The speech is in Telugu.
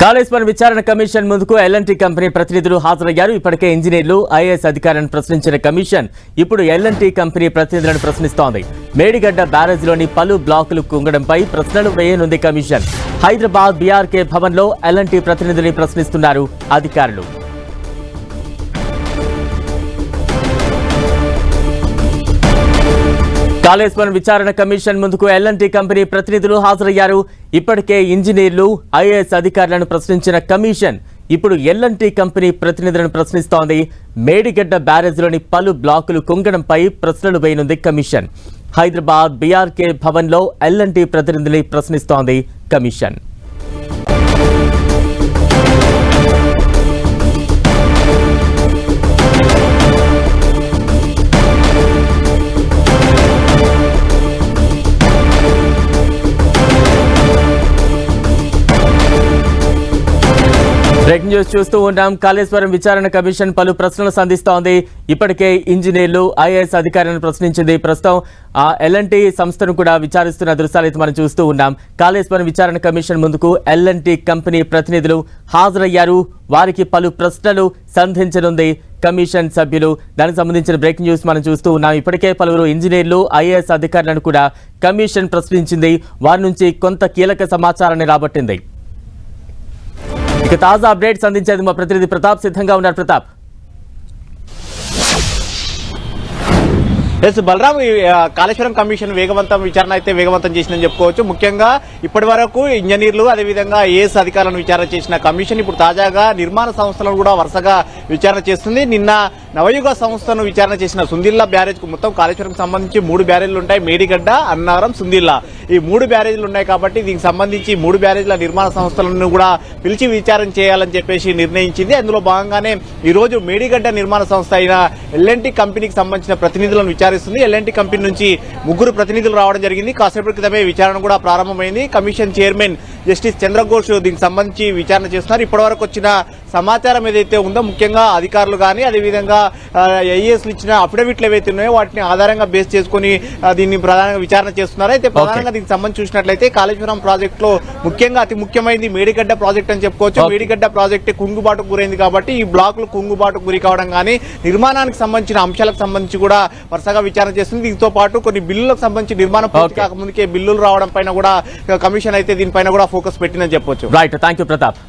కాళేశ్వరం విచారణ కమిషన్ ముందుకు ఎల్ఎన్టీ కంపెనీ ప్రతినిధులు హాజరయ్యారు. ఇప్పటికే ఇంజనీర్లు, ఐఏఎస్ అధికారులను ప్రశ్నించిన కమిషన్ ఇప్పుడు ఎల్ఎన్టీ కంపెనీ ప్రతినిధులను ప్రశ్నిస్తోంది. మేడిగడ్డ బ్యారేజ్లోని పలు బ్లాకులు కుంగడంపై ప్రశ్నలు వేయనుంది కమిషన్. హైదరాబాద్ బీఆర్కే భవన్లో ఎల్ఎన్టీ ప్రతినిధుల్ని ప్రశ్నిస్తున్నారు అధికారులు. కాళేశ్వరం విచారణ కమిషన్ ముందుకు ఎల్ఎన్టీ కంపెనీ ప్రతినిధులు హాజరయ్యారు. ఇప్పటికే ఇంజనీర్లు, ఐఏఎస్ అధికారులను ప్రశ్నించిన కమిషన్ ఇప్పుడు ఎల్ఎన్టీ కంపెనీ ప్రతినిధులను ప్రశ్నిస్తోంది. మేడిగడ్డ బ్యారేజ్లోని పలు బ్లాకులు కుంగడంపై ప్రశ్నలు వేయనుంది కమిషన్. హైదరాబాద్ బీఆర్కే భవన్లో ఎల్ఎన్టీ ప్రతినిధుల్ని ప్రశ్నిస్తోంది కమిషన్. బ్రేకింగ్ న్యూస్ చూస్తూ ఉన్నాం. కాళేశ్వరం విచారణ కమిషన్ పలు ప్రశ్నలు సంధిస్తోంది. ఇప్పటికే ఇంజనీర్లు, ఐఏఎస్ అధికారులను ప్రశ్నించింది. ప్రస్తుతం ఎల్ఎన్టీ సంస్థను కూడా విచారిస్తున్న దృశ్యాలు అయితే మనం చూస్తూ ఉన్నాం. కాళేశ్వరం విచారణ కమిషన్ ముందుకు ఎల్ఎన్టీ కంపెనీ ప్రతినిధులు హాజరయ్యారు. వారికి పలు ప్రశ్నలు సంధించనుంది కమిషన్ సభ్యులు. దానికి సంబంధించిన బ్రేకింగ్ న్యూస్ మనం చూస్తూ ఉన్నాం. ఇప్పటికే పలువురు ఇంజనీర్లు, ఐఏఎస్ అధికారులను కూడా కమిషన్ ప్రశ్నించింది. వారి నుంచి కొంత కీలక సమాచారాన్ని రాబట్టింది. ఇక తాజా అప్డేట్స్ అందించేందుకు మా ప్రతినిధి ప్రతాప్ సిద్ధంగా ఉన్నారు. ప్రతాప్, బలరాం, కాళేశ్వరం కమిషన్ విచారణ అయితే వేగవంతం చేసిందని చెప్పుకోవచ్చు. ముఖ్యంగా ఇప్పటి వరకు ఇంజనీర్లు, అదేవిధంగా ఏఎస్ అధికారులను విచారణ చేసిన కమిషన్ ఇప్పుడు తాజాగా నిర్మాణ సంస్థలను కూడా వరుసగా విచారణ చేస్తుంది. నిన్న నవయుగ సంస్థను విచారణ చేసిన సుందిల్లా బ్యారేజ్ కు మొత్తం కాళేశ్వరం సంబంధించి 3 బ్యారేజ్లు ఉంటాయి. మేడిగడ్డ, అన్నారం, సుందిల్లా, ఈ 3 బ్యారేజ్లు ఉన్నాయి. కాబట్టి దీనికి సంబంధించి 3 బ్యారేజ్ల నిర్మాణ సంస్థలను కూడా పిలిచి విచారణ చేయాలని చెప్పేసి నిర్ణయించింది. అందులో భాగంగానే ఈ రోజు మేడిగడ్డ నిర్మాణ సంస్థ అయిన ఎల్ఎన్టీ కంపెనీకి సంబంధించిన ప్రతినిధులను విచారిస్తుంది. ఎల్ఎన్టీ కంపెనీ నుంచి 3 ప్రతినిధులు రావడం జరిగింది. కాసేపటి క్రితమే విచారణ కూడా ప్రారంభమైంది. కమిషన్ చైర్మన్ జస్టిస్ చంద్రఘోష్ దీనికి సంబంధించి విచారణ చేస్తున్నారు. ఇప్పటివరకు వచ్చిన సమాచారం ఏదైతే ఉందో, ముఖ్యంగా అధికారులు కానీ అదేవిధంగా ఐఏఎస్లు ఇచ్చిన అఫిడవిట్లు ఏవైతే ఉన్నాయో వాటిని ఆధారంగా బేస్ చేసుకుని దీన్ని ప్రధానంగా విచారణ చేస్తున్నారు. అయితే ప్రధానంగా దీనికి సంబంధించి చూసినట్లయితే కాళేశ్వరం ప్రాజెక్ట్ లో ముఖ్యంగా అతి ముఖ్యమైనది మేడిగడ్డ ప్రాజెక్ట్ అని చెప్పుకోవచ్చు. మేడిగడ్డ ప్రాజెక్ట్ కుంగుబాటుకు గురైంది కాబట్టి ఈ బ్లాకులు కుంగుబాటుకు గురి కావడం కానీ, నిర్మాణానికి సంబంధించిన అంశాలకు సంబంధించి కూడా వరుసగా విచారణ చేస్తుంది. దీంతో పాటు కొన్ని బిల్లులకు సంబంధించి నిర్మాణం పూర్తి కాకముందుకే బిల్లులు రావడం పైన కూడా కమిషన్ అయితే దీనిపైన కూడా ఫోకస్ పెట్టిందని చెప్పొచ్చు. Right, thank you Pratap.